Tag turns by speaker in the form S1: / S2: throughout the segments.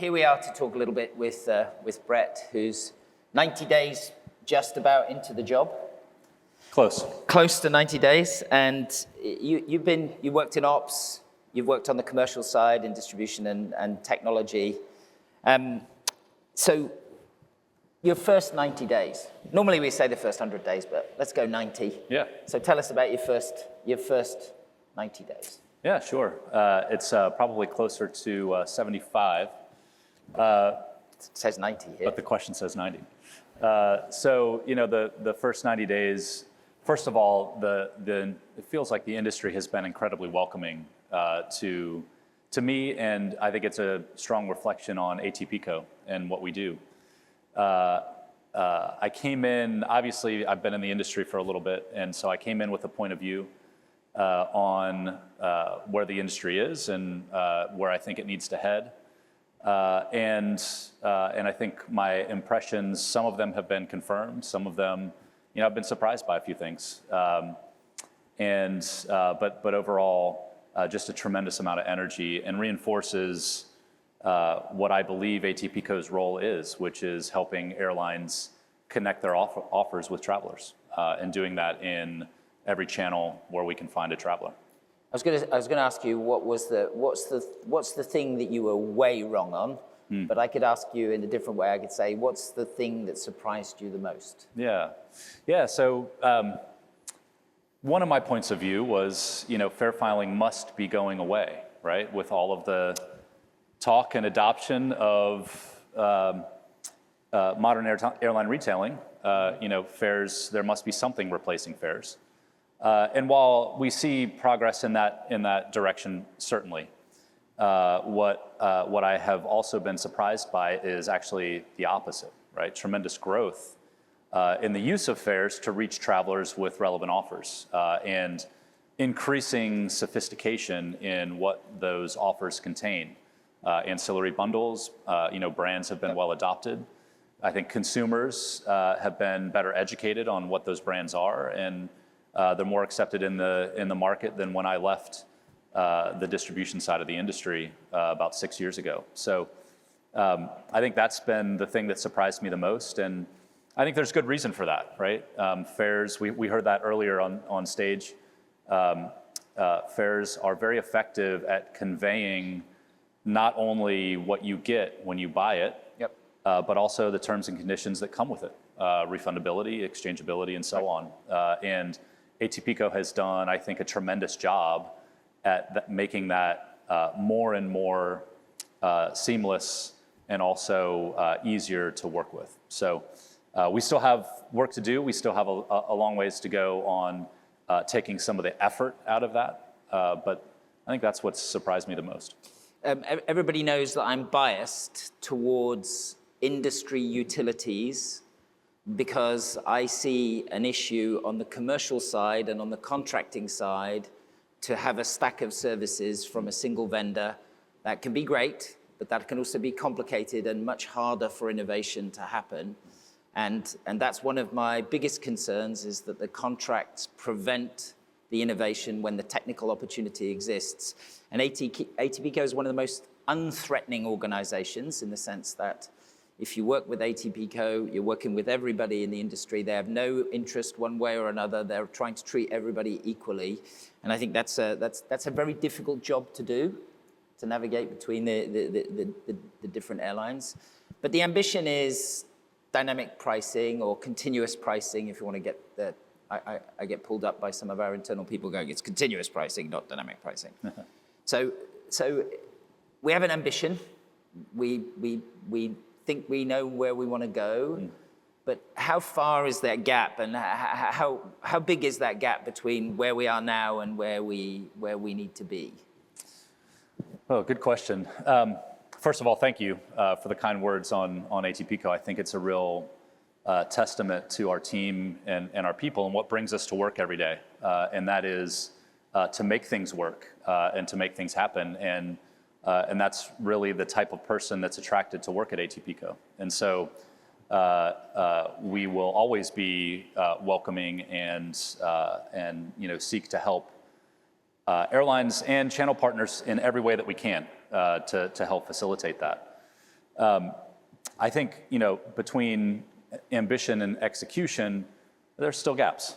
S1: here we are to talk a little bit with Brett, who's 90 days just about into the job. Close to 90 days, and you worked in ops, you've worked on the commercial side in distribution and technology. So your first 90 days. Normally we say the first 100 days, but let's go 90.
S2: Yeah.
S1: So tell us about your first 90 days.
S2: Yeah, sure. It's probably closer to 75. It
S1: says 90 here.
S2: But the question says 90. So, the first 90 days, first of all, it feels like the industry has been incredibly welcoming to me, and I think it's a strong reflection on ATPCO and what we do. I came in, obviously, I've been in the industry for a little bit, and so I came in with a point of view on where the industry is and where I think it needs to head. And I think my impressions, some of them have been confirmed, some of them, I've been surprised by a few things. But overall, just a tremendous amount of energy, and reinforces what I believe ATPCO's role is, which is helping airlines connect their offers with travelers, and doing that in every channel where we can find a traveler.
S1: I was going to ask you what's the thing that you were way wrong on, but I could ask you in a different way. I could say, what's the thing that surprised you the most?
S2: Yeah. So one of my points of view was, fare filing must be going away, right? With all of the talk and adoption of modern airline retailing, fares, there must be something replacing fares. And while we see progress in that direction, certainly, what I have also been surprised by is actually the opposite, right? Tremendous growth in the use of fares to reach travelers with relevant offers, and increasing sophistication in what those offers contain. Ancillary bundles, brands have been well adopted. I think consumers have been better educated on what those brands are, and they're more accepted in the market than when I left the distribution side of the industry about 6 years ago. So I think that's been the thing that surprised me the most, and I think there's good reason for that, right? Fares, we heard that earlier on stage. Fares are very effective at conveying not only what you get when you buy it, but also the terms and conditions that come with it, refundability, exchangeability, and so on. And ATPCO has done, I think, a tremendous job at making that more and more seamless and also easier to work with. So we still have work to do. We still have a long ways to go on taking some of the effort out of that. But I think that's what's surprised me the most.
S1: Everybody knows that I'm biased towards industry utilities, because I see an issue on the commercial side and on the contracting side to have a stack of services from a single vendor. That can be great, but that can also be complicated and much harder for innovation to happen. And that's one of my biggest concerns, is that the contracts prevent the innovation when the technical opportunity exists. And ATPCO is one of the most unthreatening organizations, in the sense that if you work with ATPCO, you're working with everybody in the industry. They have no interest one way or another. They're trying to treat everybody equally. And I think that's a very difficult job to do, to navigate between the different airlines. But the ambition is dynamic pricing, or continuous pricing, if you want to get the, I get pulled up by some of our internal people going, it's continuous pricing, not dynamic pricing. So we have an ambition. We think we know where we want to go, but how far is that gap, and how big is that gap between where we are now and where we need to be?
S2: Oh, good question. First of all, thank you for the kind words on ATPCO. I think it's a real testament to our team and our people and what brings us to work every day, and that is to make things work and to make things happen. And that's really the type of person that's attracted to work at ATPCO. And so we will always be welcoming and seek to help airlines and channel partners in every way that we can to help facilitate that. I think, between ambition and execution, there's still gaps.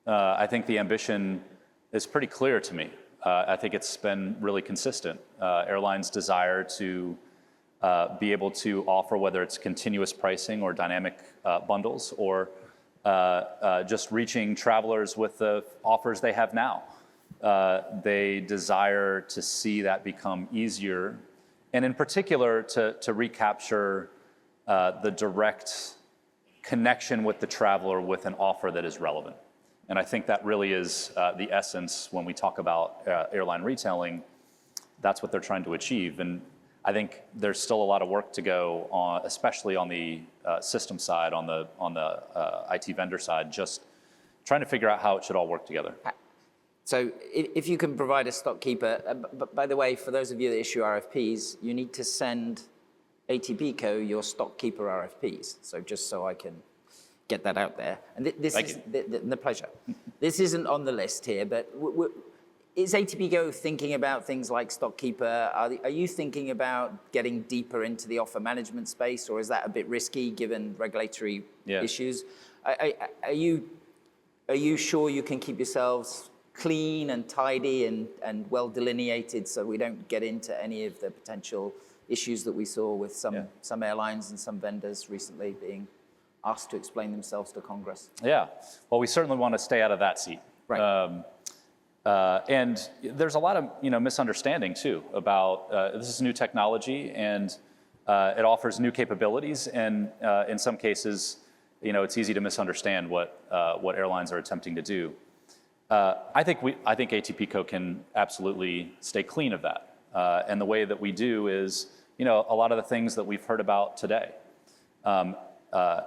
S2: I think the ambition is pretty clear to me. I think it's been really consistent. Airlines' desire to be able to offer, whether it's continuous pricing or dynamic bundles, or just reaching travelers with the offers they have now. They desire to see that become easier, and in particular to recapture the direct connection with the traveler with an offer that is relevant. And I think that really is the essence when we talk about airline retailing. That's what they're trying to achieve. And I think there's still a lot of work to go on, especially on the system side, on the IT vendor side, just trying to figure out how it should all work together.
S1: So if you can provide a stock keeper, by the way, for those of you that issue RFPs, you need to send ATPCO your stock keeper RFPs. So just so I can get that out there. And this
S2: Thank
S1: is
S2: you.
S1: the pleasure. This isn't on the list here, but is ATPCO thinking about things like stock keeper? Are you thinking about getting deeper into the offer management space, or is that a bit risky given regulatory issues? Are you sure you can keep yourselves clean and tidy and well delineated so we don't get into any of the potential issues that we saw with some airlines and some vendors recently being asked to explain themselves to Congress?
S2: Yeah, well, we certainly want to stay out of that seat.
S1: Right.
S2: And there's a lot of misunderstanding too about this is new technology, and it offers new capabilities, and in some cases, it's easy to misunderstand what airlines are attempting to do. I think ATPCO can absolutely stay clean of that, and the way that we do is a lot of the things that we've heard about today.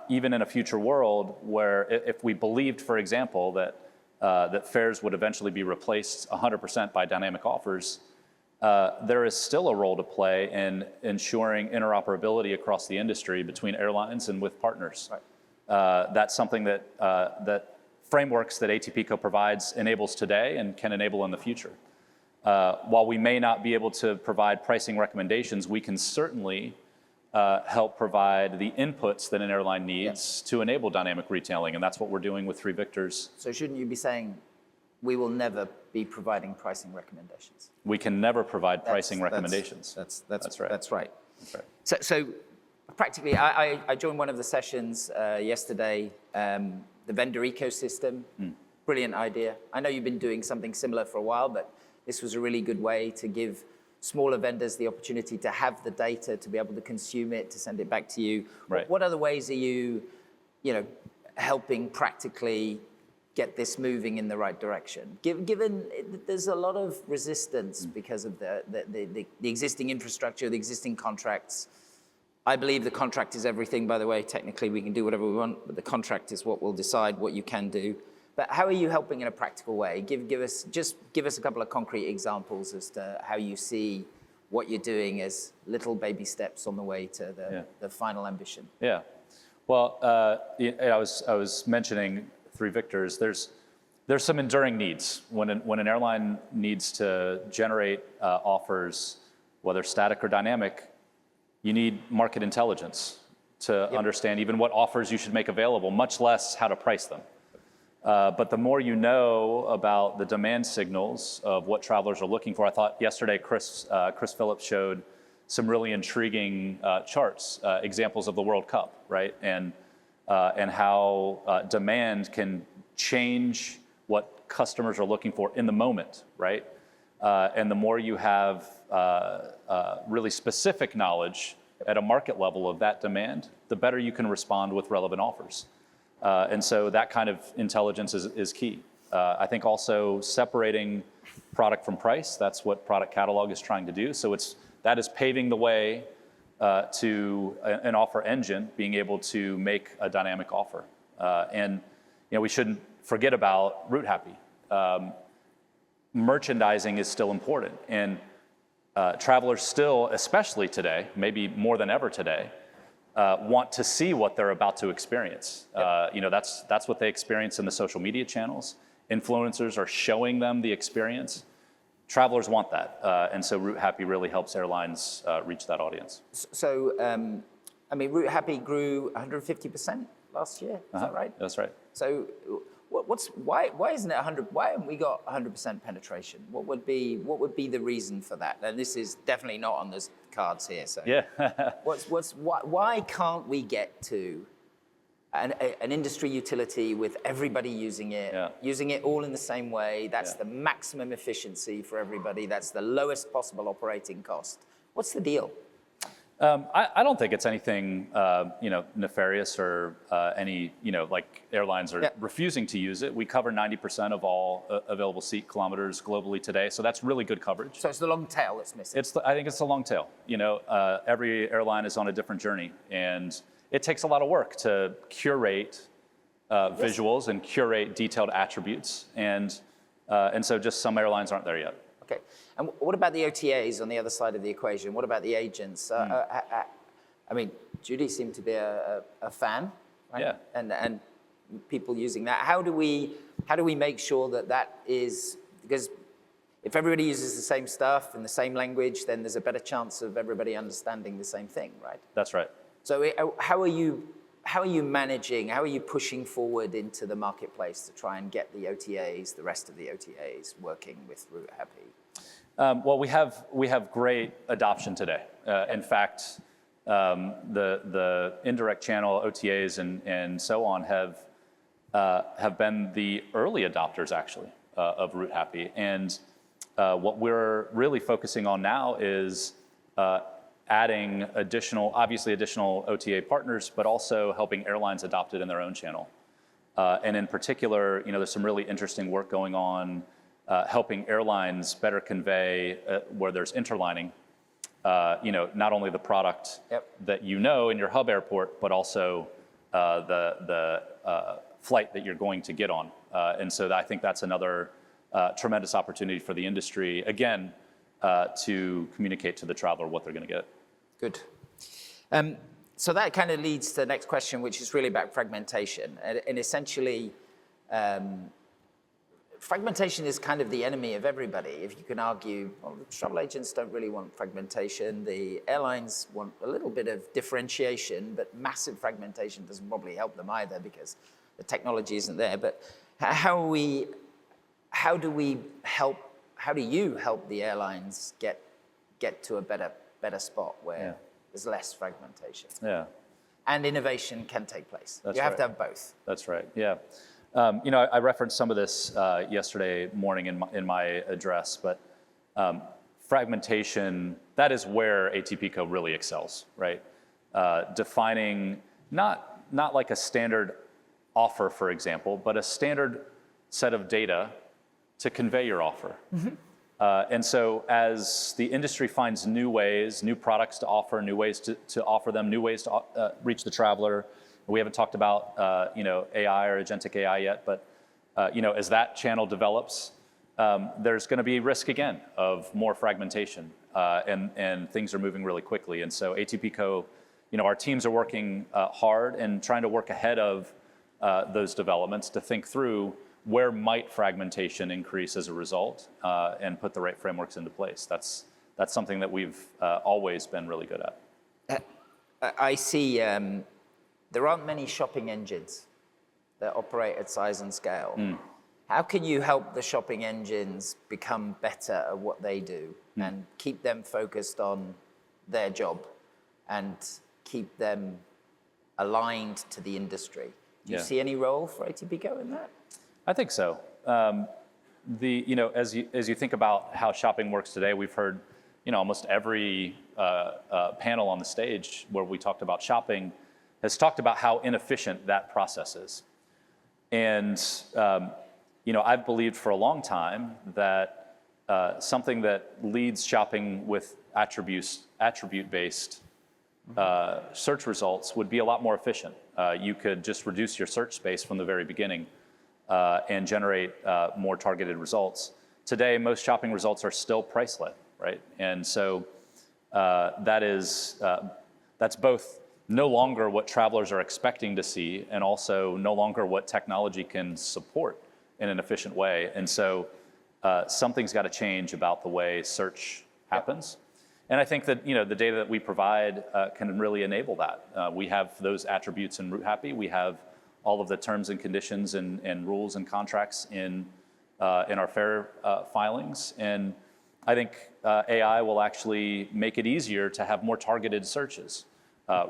S2: Even in a future world where if we believed, for example, that fares would eventually be replaced 100% by dynamic offers, there is still a role to play in ensuring interoperability across the industry between airlines and with partners. Right. That's something that frameworks that ATPCO provides enables today and can enable in the future. While we may not be able to provide pricing recommendations, we can certainly help provide the inputs that an airline needs to enable dynamic retailing, and that's what we're doing with 3 Victors. So
S1: shouldn't you be saying we will never be providing pricing recommendations?
S2: We can never provide pricing recommendations.
S1: That's
S2: right.
S1: That's right.
S2: That's right.
S1: So practically, I joined one of the sessions yesterday, the vendor ecosystem. Brilliant idea. I know you've been doing something similar for a while, but this was a really good way to give smaller vendors the opportunity to have the data, to be able to consume it, to send it back to you.
S2: Right.
S1: What other ways are you, helping practically get this moving in the right direction? Given there's a lot of resistance because of the existing infrastructure, the existing contracts. I believe the contract is everything, by the way. Technically, we can do whatever we want, but the contract is what will decide what you can do. But how are you helping in a practical way? Give us a couple of concrete examples as to how you see what you're doing as little baby steps on the way to the final ambition.
S2: Yeah. Well, I was mentioning 3 Victors. There's some enduring needs when an airline needs to generate offers, whether static or dynamic. You need market intelligence to understand even what offers you should make available, much less how to price them. But the more you know about the demand signals of what travelers are looking for, I thought yesterday Chris Phillips showed some really intriguing charts, examples of the World Cup, right? And how demand can change what customers are looking for in the moment, right? And the more you have really specific knowledge at a market level of that demand, the better you can respond with relevant offers. And so that kind of intelligence is key. I think also separating product from price, that's what Product Catalog is trying to do. So that is paving the way to an offer engine being able to make a dynamic offer. And we shouldn't forget about Route Happy. Merchandising is still important, and travelers still, especially today, maybe more than ever today, want to see what they're about to experience. That's what they experience in the social media channels. Influencers are showing them the experience. travelers want that. And so Route Happy really helps airlines reach that audience.
S1: So, I mean, Route Happy grew 150% last year. Is that right?
S2: That's right.
S1: So, why isn't it 100? Why haven't we got 100% penetration? What would be the reason for that? And this is definitely not on the cards here. So,
S2: Yeah.
S1: why can't we get to an industry utility with everybody using it all in the same way? That's the maximum efficiency for everybody. That's the lowest possible operating cost. What's the deal?
S2: I don't think it's anything, nefarious or any, like airlines are refusing to use it. We cover 90% of all available seat kilometers globally today, so that's really good coverage.
S1: So it's the long tail that's missing.
S2: I think it's the long tail. Every airline is on a different journey, and it takes a lot of work to curate visuals and curate detailed attributes, and so just some airlines aren't there yet.
S1: Okay. And what about the OTAs on the other side of the equation? What about the agents? I mean, Judy seemed to be a fan, right?
S2: Yeah.
S1: And people using that. How do we make sure that is, because if everybody uses the same stuff in the same language, then there's a better chance of everybody understanding the same thing, right?
S2: That's right.
S1: So how are you managing, how are you pushing forward into the marketplace to try and get the OTAs, the rest of the OTAs, working with Route Happy?
S2: Well, we have great adoption today. In fact, the indirect channel OTAs and so on have been the early adopters actually of Route Happy. And what we're really focusing on now is adding additional OTA partners, but also helping airlines adopt it in their own channel. And in particular, there's some really interesting work going on helping airlines better convey where there's interlining, not only the product that in your hub airport, but also the flight that you're going to get on. And so I think that's another tremendous opportunity for the industry, again, to communicate to the traveler what they're going to get.
S1: Good. So that kind of leads to the next question, which is really about fragmentation. And essentially, fragmentation is kind of the enemy of everybody. If you can argue, well, the travel agents don't really want fragmentation. The airlines want a little bit of differentiation, but massive fragmentation doesn't probably help them either because the technology isn't there. But how do you help the airlines get to a better spot where there's less fragmentation?
S2: Yeah.
S1: And innovation can take place.
S2: That's
S1: you have
S2: right.
S1: to have both.
S2: That's right. Yeah. I referenced some of this yesterday morning in my address, but fragmentation, that is where ATPCO really excels, right? Defining not like a standard offer, for example, but a standard set of data to convey your offer. Mm-hmm. And so as the industry finds new ways, new products to offer, new ways to offer them, new ways to reach the traveler. We haven't talked about AI or agentic AI yet, but as that channel develops, there's going to be risk again of more fragmentation, and things are moving really quickly. And so ATPCO, our teams are working hard and trying to work ahead of those developments to think through where might fragmentation increase as a result, and put the right frameworks into place. That's something that we've always been really good at.
S1: I see. There aren't many shopping engines that operate at size and scale. How can you help the shopping engines become better at what they do and keep them focused on their job and keep them aligned to the industry? Do you see any role for ATPCO in that?
S2: I think so. As you think about how shopping works today, we've heard, almost every panel on the stage where we talked about shopping has talked about how inefficient that process is. And, I've believed for a long time that something that leads shopping with attribute-based search results would be a lot more efficient. You could just reduce your search space from the very beginning and generate more targeted results. Today, most shopping results are still price-led, right? And so that's both no longer what travelers are expecting to see, and also no longer what technology can support in an efficient way. And so something's got to change about the way search happens. And I think that the data that we provide can really enable that. We have those attributes in Route Happy. We have all of the terms and conditions and rules and contracts in our fare filings. And I think AI will actually make it easier to have more targeted searches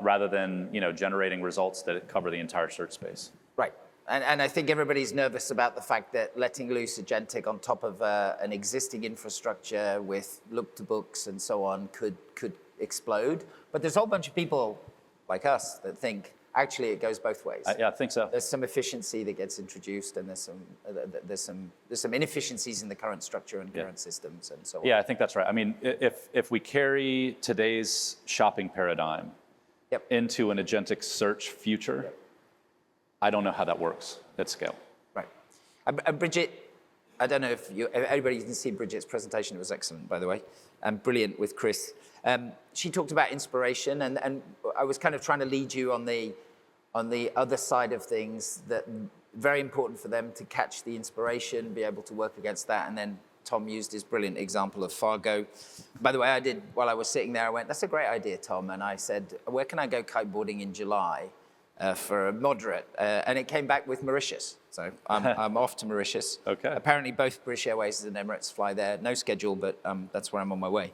S2: rather than generating results that cover the entire search space.
S1: Right. And I think everybody's nervous about the fact that letting loose agentic on top of an existing infrastructure with look-to-books and so on could explode. But there's a whole bunch of people like us that think actually it goes both ways.
S2: Yeah, I think so.
S1: There's some efficiency that gets introduced, and there's some inefficiencies in the current structure and current systems and so on.
S2: Yeah, I think that's right. I mean, if we carry today's shopping paradigm into an agentic search future, I don't know how that works at scale.
S1: Right. Bridget, I don't know if everybody can see Bridget's presentation. It was excellent, by the way, and brilliant with Chris. She talked about inspiration, and I was kind of trying to lead you on the other side of things, that very important for them to catch the inspiration, be able to work against that, and then Tom used his brilliant example of Fargo. By the way, while I was sitting there, I went, that's a great idea, Tom, and I said, where can I go kiteboarding in July? For a moderate, and it came back with Mauritius. So I'm off to Mauritius.
S2: Okay.
S1: Apparently both British Airways and Emirates fly there. No schedule, but that's where I'm on my way.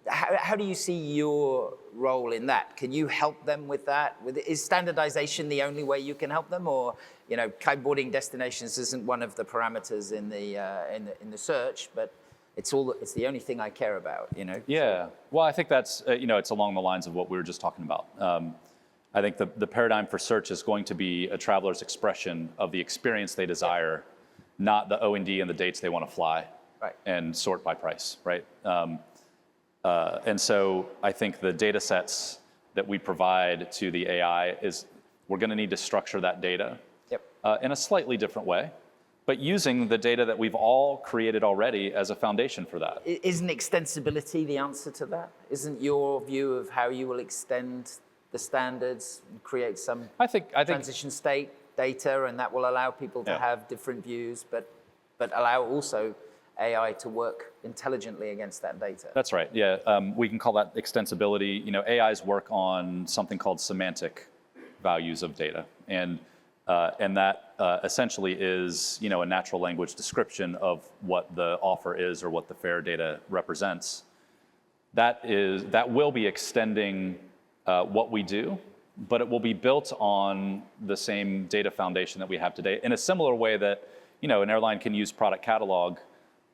S1: How do you see your role in that? Can you help them with that? Is standardization the only way you can help them, or kiteboarding destinations isn't one of the parameters in the search, but it's the only thing I care about.
S2: Yeah. Well, I think that's it's along the lines of what we were just talking about. I think the paradigm for search is going to be a traveler's expression of the experience they desire, not the O&D and the dates they want to fly, and sort by price, right? And so I think the data sets that we provide to the AI we're going to need to structure that data in a slightly different way, but using the data that we've all created already as a foundation for that.
S1: Isn't extensibility the answer to that? Isn't your view of how you will extend the standards, create some transition state data, and that will allow people to have different views, but allow also AI to work intelligently against that data?
S2: That's right, yeah. We can call that extensibility. AIs work on something called semantic values of data. And that essentially is a natural language description of what the offer is or what the fare data represents. That will be extending what we do, but it will be built on the same data foundation that we have today, in a similar way that an airline can use product catalog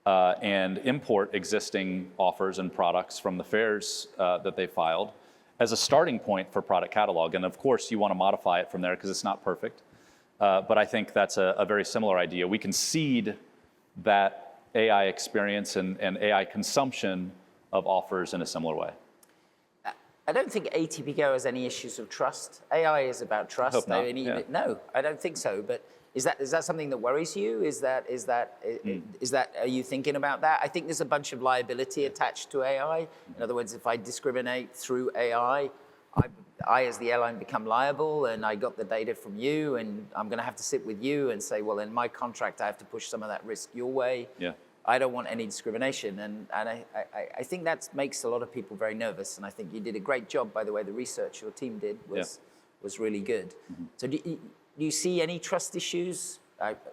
S2: and import existing offers and products from the fares that they filed as a starting point for product catalog. And of course, you want to modify it from there because it's not perfect. But I think that's a very similar idea. We can seed that AI experience and AI consumption of offers in a similar way.
S1: I don't think ATPCO has any issues of trust. AI is about trust.
S2: I hope not.
S1: No, I don't think so. But is that something that worries you? Is that are you thinking about that? I think there's a bunch of liability attached to AI. In other words, if I discriminate through AI, I as the airline become liable, and I got the data from you, and I'm going to have to sit with you and say, well, in my contract, I have to push some of that risk your way.
S2: Yeah.
S1: I don't want any discrimination, and I think that makes a lot of people very nervous. And I think you did a great job, by the way. The research your team did was really good. Mm-hmm. So do you see any trust issues?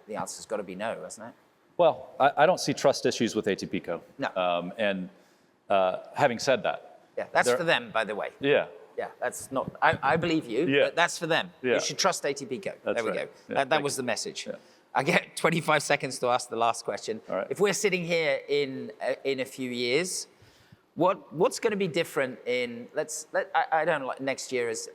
S1: The answer's got to be no, hasn't it?
S2: Well, I don't see trust issues with ATPCO.
S1: No.
S2: And having said that,
S1: that's for them, by the way.
S2: Yeah.
S1: Yeah, that's not. I believe you, but that's for them.
S2: Yeah.
S1: You should trust ATPCO. There we go.
S2: Yeah,
S1: that was the message. Yeah. I get 25 seconds to ask the last question.
S2: All right.
S1: If we're sitting here in a few years, what's going to be different in I don't like next year is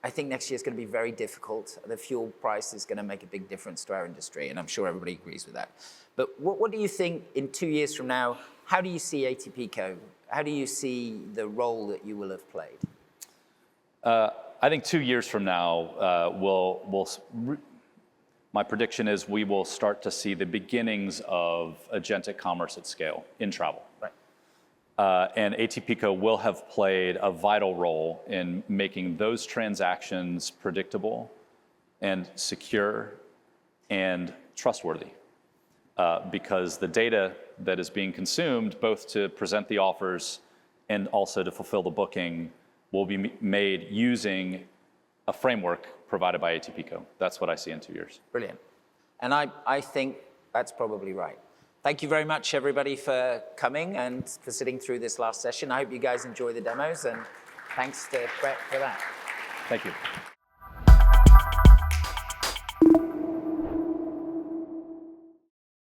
S1: I think next year is going to be very difficult. The fuel price is going to make a big difference to our industry, and I'm sure everybody agrees with that. But what do you think in 2 years from now? How do you see ATPCO? How do you see the role that you will have played?
S2: I think 2 years from now, my prediction is we will start to see the beginnings of agentic commerce at scale in travel.
S1: Right.
S2: And ATPCO will have played a vital role in making those transactions predictable and secure and trustworthy. because the data that is being consumed, both to present the offers and also to fulfill the booking, will be made using a framework provided by ATPCO. That's what I see in 2 years.
S1: Brilliant. And I think that's probably right. Thank you very much, everybody, for coming and for sitting through this last session. I hope you guys enjoy the demos, and thanks to Brett for that.
S2: Thank you.